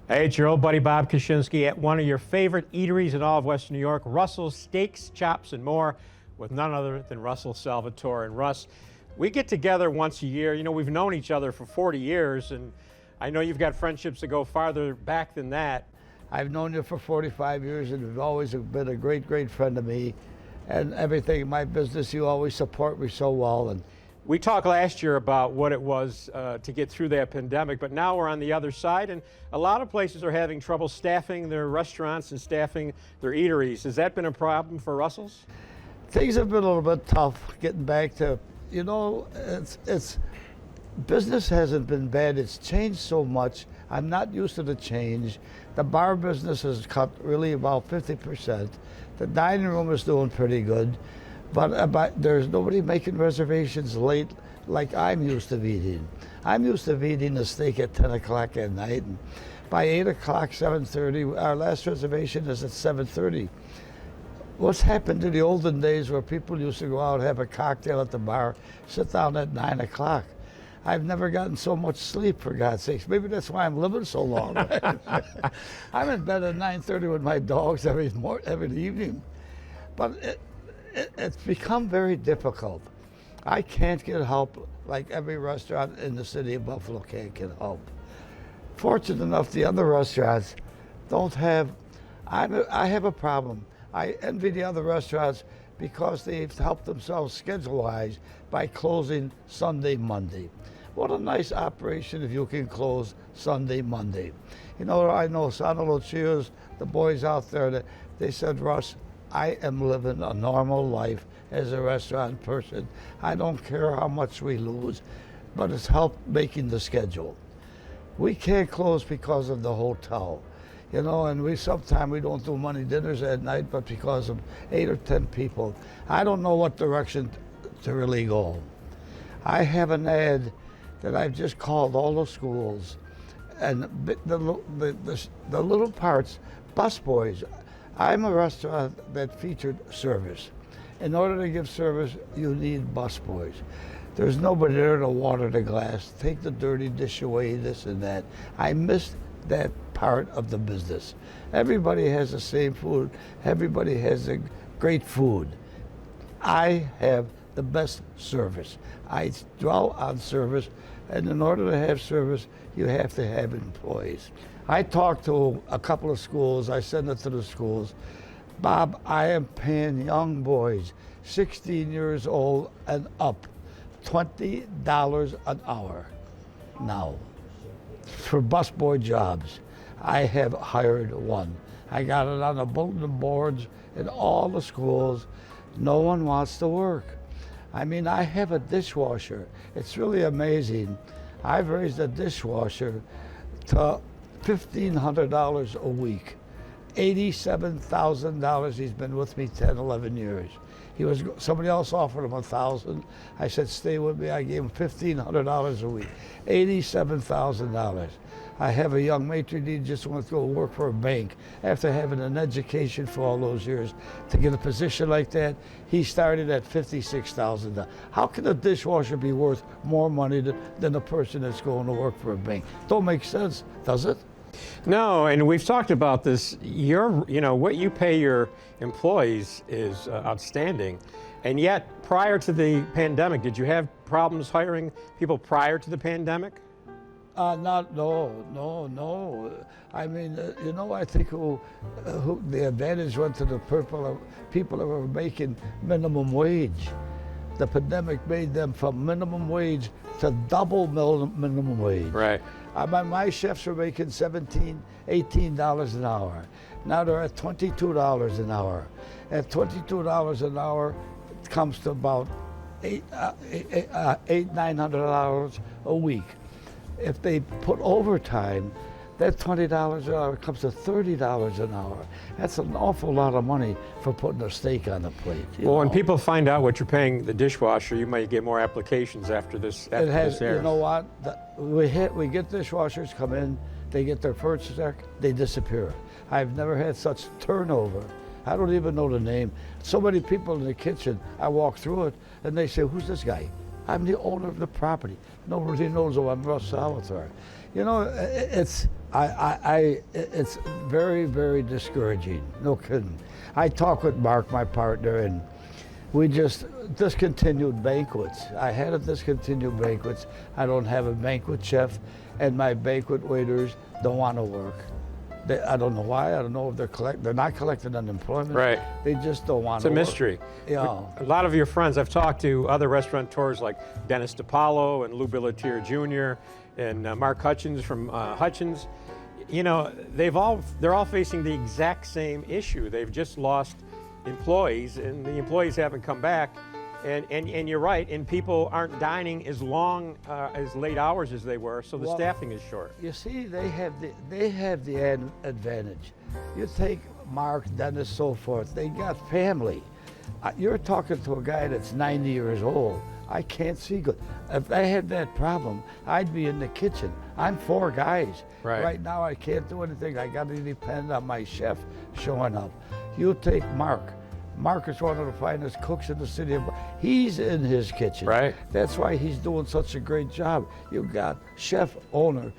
Hey, it's your old buddy Bob Koshinski at one of your favorite eateries in all of Western New York, Russell's Steaks, Chops, and More, with none other than Russell Salvatore. And Russ, we get together once a year. You know, we've known each other for 40 years, and I know you've got friendships that go farther back than that. I've known you for 45 years, and you've always been a great, great friend to me. And everything in my business, you always support me so well. And we talked last year about what it was to get through that pandemic, but now we're on the other side, and a lot of places are having trouble staffing their restaurants and staffing their eateries. Has that been a problem for Russell's? things have been a little bit tough getting back to, it's business hasn't been bad. It's changed so much. I'm not used to the change. The bar business has cut really about 50%. The dining room is doing pretty good, but there's nobody making reservations late like I'm used to eating. I'm used to eating a steak at 10 o'clock at night, and by 8 o'clock, 7:30, our last reservation is at 7:30. What's happened to the olden days where people used to go out, have a cocktail at the bar, sit down at 9 o'clock? I've never gotten so much sleep, for God's sakes. Maybe that's why I'm living so long. I'm in bed at 9:30 with my dogs every evening. But it's become very difficult. I can't get help like every restaurant in the city of Buffalo can't get help. Fortunate enough, the other restaurants don't have, I have a problem. I envy the other restaurants because they've helped themselves schedule-wise by closing Sunday, Monday. What a nice operation if you can close Sunday, Monday. You know, I know Sanalo Cheers, the boys out there, they said, Russ, I am living a normal life as a restaurant person. I don't care how much we lose, but it's helped making the schedule. We can't close because of the hotel. You know, and sometimes we don't do money dinners at night, but because of 8 or 10 people. I don't know what direction to really go. I have an ad that I've just called all the schools, and the little parts, busboys. I'm a restaurant that featured service. In order to give service, you need busboys. There's nobody there to water the glass, take the dirty dish away, this and that. I missed that part of the business. Everybody has the same food. Everybody has a great food. I have the best service. I dwell on service, and in order to have service, you have to have employees. I talked to a couple of schools. I send it to the schools. Bob, I am paying young boys, 16 years old and up, $20 an hour now for busboy jobs. I have hired one. I got it on the bulletin boards in all the schools. No one wants to work. I mean, I have a dishwasher. It's really amazing. I've raised a dishwasher to $1,500 a week. $87,000. He's been with me 10, 11 years. Somebody else offered him $1,000. I said, stay with me. I gave him $1,500 a week. $87,000. I have a young matron who just wants to go work for a bank after having an education for all those years. To get a position like that, he started at $56,000. How can a dishwasher be worth more money than a person that's going to work for a bank? Don't make sense, does it? No, and we've talked about this. What you pay your employees is outstanding. And yet, prior to the pandemic, did you have problems hiring people prior to the pandemic? No. I mean, I think who the advantage went to the people that were making minimum wage. The pandemic made them from minimum wage to double minimum wage. Right. My chefs were making $17, $18 an hour. Now they're at $22 an hour. At $22 an hour, it comes to about $900 a week. If they put overtime, that $20 an hour comes to $30 an hour. That's an awful lot of money for putting a steak on the plate. Well, when people find out what you're paying the dishwasher, you might get more applications after this airs. You know what? We get dishwashers come in, they get their first check, they disappear. I've never had such turnover. I don't even know the name. So many people in the kitchen, I walk through it, and they say, who's this guy? I'm the owner of the property. Nobody knows who I'm, Russ Salvatore. You know, it's it's very, very discouraging. No kidding. I talk with Mark, my partner, and we just discontinued banquets. I had to discontinue banquets. I don't have a banquet chef, and my banquet waiters don't want to work. I don't know why. I don't know if they're not collecting unemployment. Right. They just don't want to It's a work. mystery. Yeah. A lot of your friends, I've talked to other restaurateurs like Dennis DiPaolo and Lou Billatier Jr. and Mark Hutchins from Hutchins. You know, they're all facing the exact same issue. They've just lost employees, and the employees haven't come back. And you're right, and people aren't dining as long, as late hours as they were, so the staffing is short. You see, they have the advantage. You take Mark, Dennis, so forth. They got family. You're talking to a guy that's 90 years old. I can't see good. If I had that problem, I'd be in the kitchen. I'm 4 guys. Right now, I can't do anything. I got to depend on my chef showing up. You take Mark. Mark is one of the finest cooks in the city. He's in his kitchen. Right. That's why he's doing such a great job. You've got chef owner.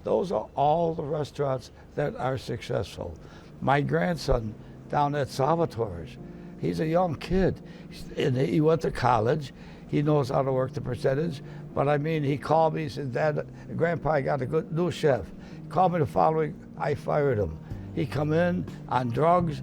Those are all the restaurants that are successful. My grandson down at Salvatore's, he's a young kid. And he went to college. He knows how to work the percentage. But I mean, he called me, he said, Dad, Grandpa, I got a good new chef. He called me the following, I fired him. He come in on drugs,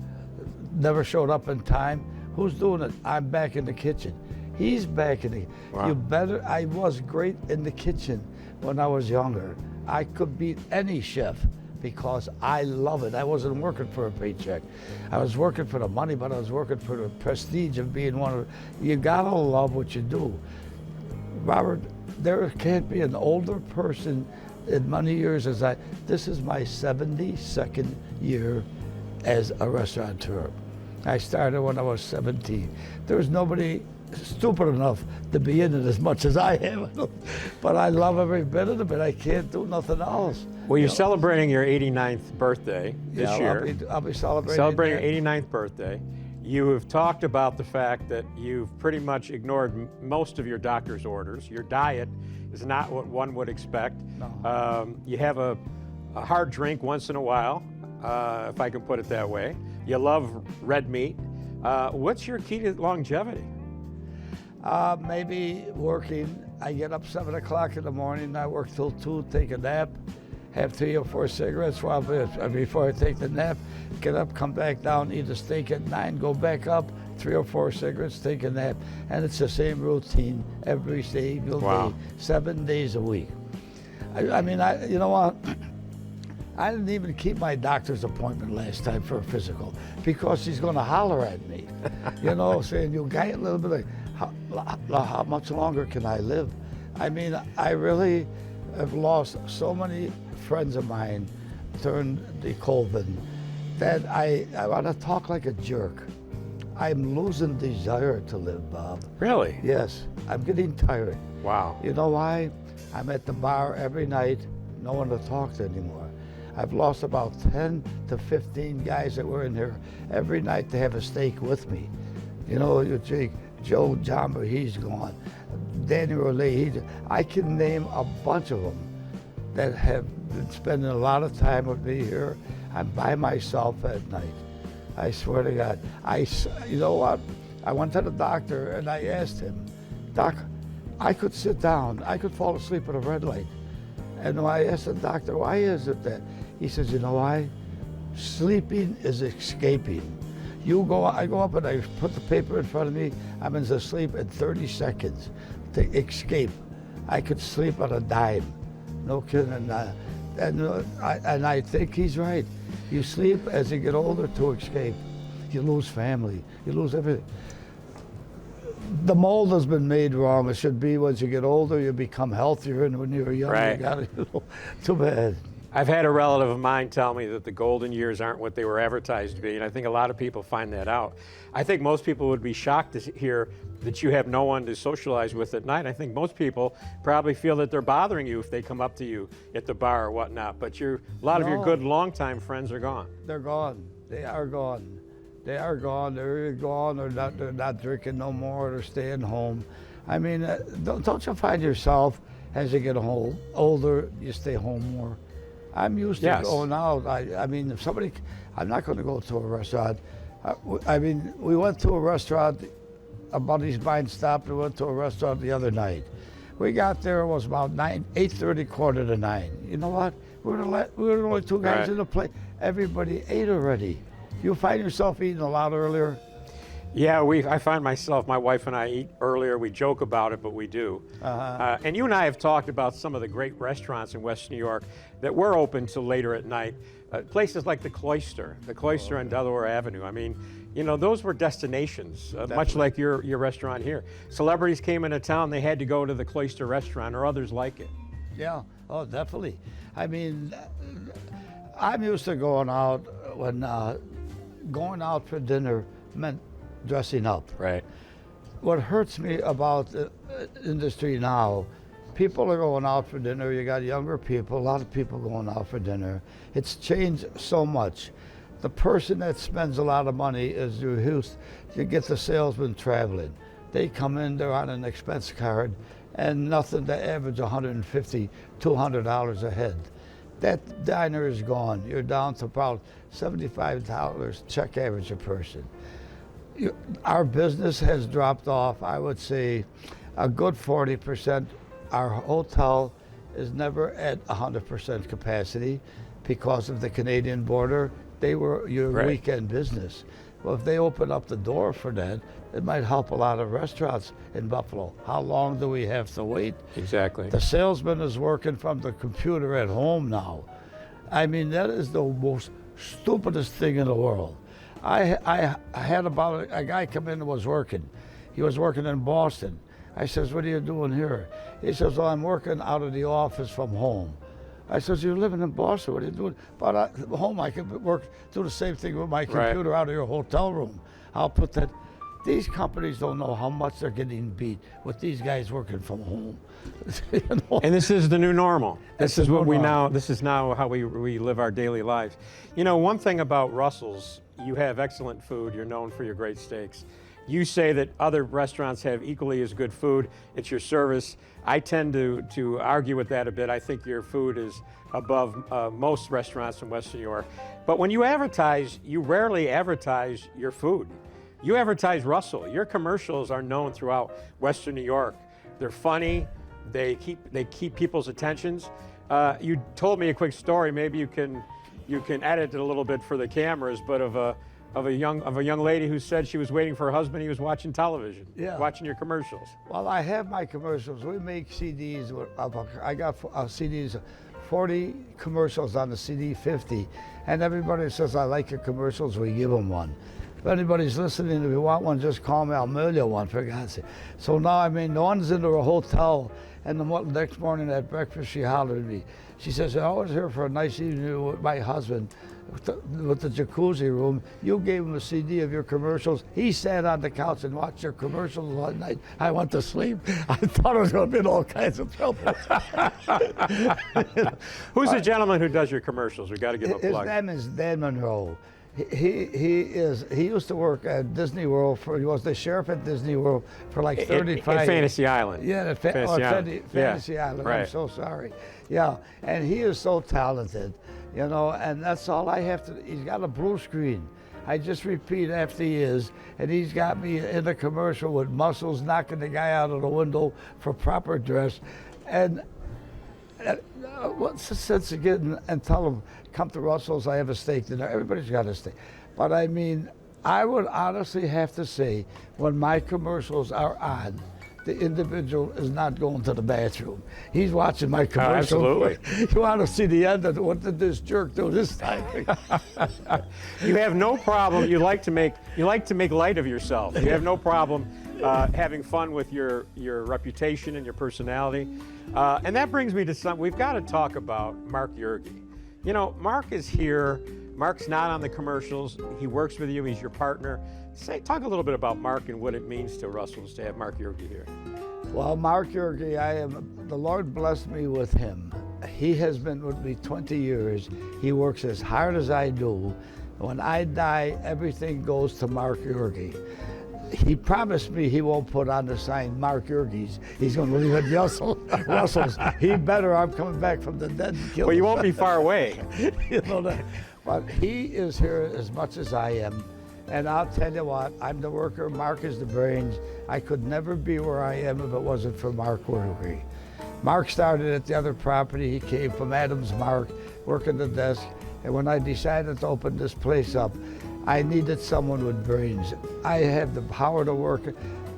never showed up in time. Who's doing it? I'm back in the kitchen. He's back in the Wow. I was great in the kitchen when I was younger. I could beat any chef because I love it. I wasn't working for a paycheck. I was working for the money, but I was working for the prestige of being one of, you gotta love what you do. Robert, there can't be an older person in many years as this is my 72nd year as a restaurateur. I started when I was 17. There was nobody stupid enough to be in it as much as I am. But I love every bit of it. I can't do nothing else. Well, you're celebrating your 89th birthday this year. I'll be celebrating. Celebrating your 89th birthday. You have talked about the fact that you've pretty much ignored most of your doctor's orders. Your diet is not what one would expect. No. You have a hard drink once in a while, if I can put it that way. You love red meat. What's your key to longevity? Maybe working. I get up 7 o'clock in the morning. I work till 2, take a nap, have 3 or 4 cigarettes before I take the nap. Get up, come back down, eat a steak at 9, go back up, 3 or 4 cigarettes, take a nap. And it's the same routine every single day, 7 days a week. I mean, you know what? I didn't even keep my doctor's appointment last time for a physical because she's going to holler at me, you know, saying, you got a little bit like, how much longer can I live? I mean, I really have lost so many friends of mine during the COVID that I want to talk like a jerk. I'm losing desire to live, Bob. Really? Yes, I'm getting tired. Wow. You know why? I'm at the bar every night, no one to talk to anymore. I've lost about 10 to 15 guys that were in here every night to have a steak with me. You know, you take Joe Jamba, he's gone. Danny Rolay, I can name a bunch of them that have been spending a lot of time with me here. I'm by myself at night. I swear to God. You know what? I went to the doctor and I asked him, Doc, I could sit down, I could fall asleep at a red light. And I asked the doctor, why is it that? He says, you know why? Sleeping is escaping. I go up and I put the paper in front of me, I'm in sleep in 30 seconds to escape. I could sleep on a dime, no kidding. And I think he's right. You sleep as you get older to escape. You lose family, you lose everything. The mold has been made wrong. It should be once you get older, you become healthier, and when you're young, Right. you gotta, too bad. I've had a relative of mine tell me that the golden years aren't what they were advertised to be, and I think a lot of people find that out. I think most people would be shocked to hear that you have no one to socialize with at night. I think most people probably feel that they're bothering you if they come up to you at the bar or whatnot, but a lot of your good longtime friends are gone. They're gone. They are gone. They are gone. They're gone. They're not drinking no more. They're staying home. I mean, don't you find yourself, as you get older, you stay home more? I'm used to Yes. going out. I mean, if somebody, I'm not going to go to a restaurant. I mean, we went to a restaurant, a buddy's mine stopped, we went to a restaurant the other night. We got there, it was about 8:30, quarter to 9. You know what? We were the only two guys Right. in the place. Everybody ate already. You find yourself eating a lot earlier? Yeah, I find myself, my wife and I eat earlier. We joke about it, but we do. And you and I have talked about some of the great restaurants in West New York that were open till later at night. Places like the Cloister on Delaware Avenue. I mean, you know, those were destinations, much like your restaurant here. Celebrities came into town, they had to go to the Cloister restaurant or others like it. Yeah, oh, definitely. I mean, I'm used to going out when going out for dinner meant dressing up. Right. What hurts me about the industry now, people are going out for dinner. You got younger people, a lot of people going out for dinner. It's changed so much. The person that spends a lot of money is your host. You get the salesman traveling. They come in, they're on an expense card, and nothing to average $150, $200 a head. That diner is gone. You're down to about $75 check average a person. Our business has dropped off, I would say, a good 40%. Our hotel is never at 100% capacity because of the Canadian border. They were your Right. weekend business. Well, if they open up the door for that, it might help a lot of restaurants in Buffalo. How long do we have to wait? Exactly. The salesman is working from the computer at home now. I mean, that is the most stupidest thing in the world. I had about a guy come in and was working. He was working in Boston. I says, "What are you doing here?" He says, "Oh, I'm working out of the office from home." I says, "You're living in Boston. What are you doing?" "But at home, I can do the same thing with my computer out of your hotel room. I'll put that." These companies don't know how much they're getting beat with these guys working from home. You know? And this is the new normal. This is what new normal. this is now how we live our daily lives. You know, one thing about Russell's, you have excellent food. You're known for your great steaks. You say that other restaurants have equally as good food. It's your service. I tend to argue with that a bit. I think your food is above most restaurants in Western New York. But when you advertise, you rarely advertise your food. You advertise Russell. Your commercials are known throughout Western New York. They're funny. They keep people's attentions. You told me a quick story. Maybe you can edit it a little bit for the cameras, but of a young lady who said she was waiting for her husband. He was watching television, watching your commercials. Well, I have my commercials. We make CDs. I got CDs, 40 commercials on the CD, 50. And everybody says, "I like your commercials," we give them one. If anybody's listening, if you want one, just call me. I'll mail you one, for God's sake. So now, I mean, the one's into a hotel, and the next morning at breakfast, she hollered at me. She says, "I was here for a nice evening with my husband with the jacuzzi room. You gave him a CD of your commercials. He sat on the couch and watched your commercials all night. I went to sleep." I thought I was going to be in all kinds of trouble. Who's the gentleman who does your commercials? We got to give him a plug. His name is Dan Monroe. He used to work at Disney World he was the sheriff at Disney World for like 35 at Fantasy Island. Yeah, at Fantasy Island. Right. I'm so sorry. Yeah, and he is so talented, you know, and that's all I have to. He's got a blue screen. I just repeat after he is, and he's got me in a commercial with muscles knocking the guy out of the window for proper dress, and what's the sense of getting and tell them, "Come to Russell's, I have a steak dinner." Everybody's got a steak. But I mean, I would honestly have to say, when my commercials are on, the individual is not going to the bathroom. He's watching my commercial. Absolutely. You want to see the end of what did this jerk do this time? You have no problem. You like to make light of yourself. You have no problem having fun with your reputation and your personality. And that brings me to something. We've got to talk about Mark Yerge. You know, Mark is here. Mark's not on the commercials. He works with you. He's your partner. Talk a little bit about Mark and what it means to Russell's to have Mark Yerge here. Well, Mark Yerge, the Lord blessed me with him. He has been with me 20 years. He works as hard as I do. When I die, everything goes to Mark Yerge. he promised me he won't put on the sign Mark Yerges. He's going to leave it Russell's. He better. I'm coming back from the dead and kill Well, you him. won't be far away. You know that. But he is here as much as I am. And I'll tell you what, I'm the worker, Mark is the brains. I could never be where I am if it wasn't for Mark working. Mark started at the other property. He came from Adams Mark, working the desk. And when I decided to open this place up, I needed someone with brains. I have the power to work.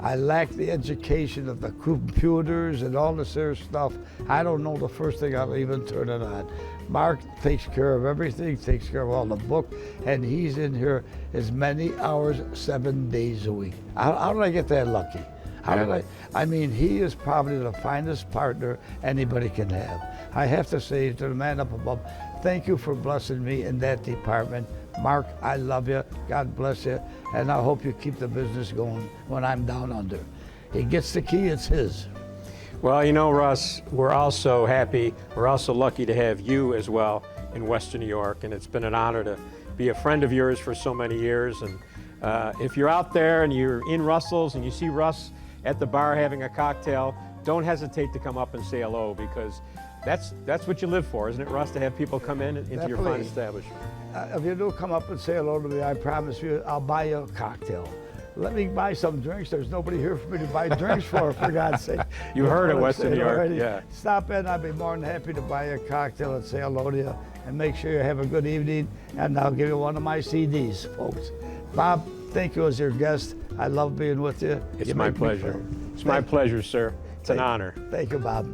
I lack the education of the computers and all this other stuff. I don't know the first thing I'll even turn it on. Mark takes care of everything, takes care of all the book, and he's in here as many hours, 7 days a week. How did I get that lucky? How did I mean, he is probably the finest partner anybody can have. I have to say to the man up above, thank you for blessing me in that department. Mark, I love you. God bless you. And I hope you keep the business going when I'm down under. He gets the key, it's his. Well, you know, Russ, we're also happy, we're also lucky to have you as well in Western New York, and it's been an honor to be a friend of yours for so many years. And if you're out there and you're in Russell's and you see Russ at the bar having a cocktail, don't hesitate to come up and say hello, because that's what you live for, isn't it, Russ, to have people come in into your fine establishment? If you do come up and say hello to me, I promise you I'll buy you a cocktail. Let me buy some drinks. There's nobody here for me to buy drinks for God's sake. You heard it, Western New York, yeah. Stop in, I'd be more than happy to buy you a cocktail and say hello to you, and make sure you have a good evening, and I'll give you one of my CDs, folks. Bob, thank you as your guest. I love being with you. It's my pleasure. It's my pleasure, sir. It's an honor. Thank you, Bob.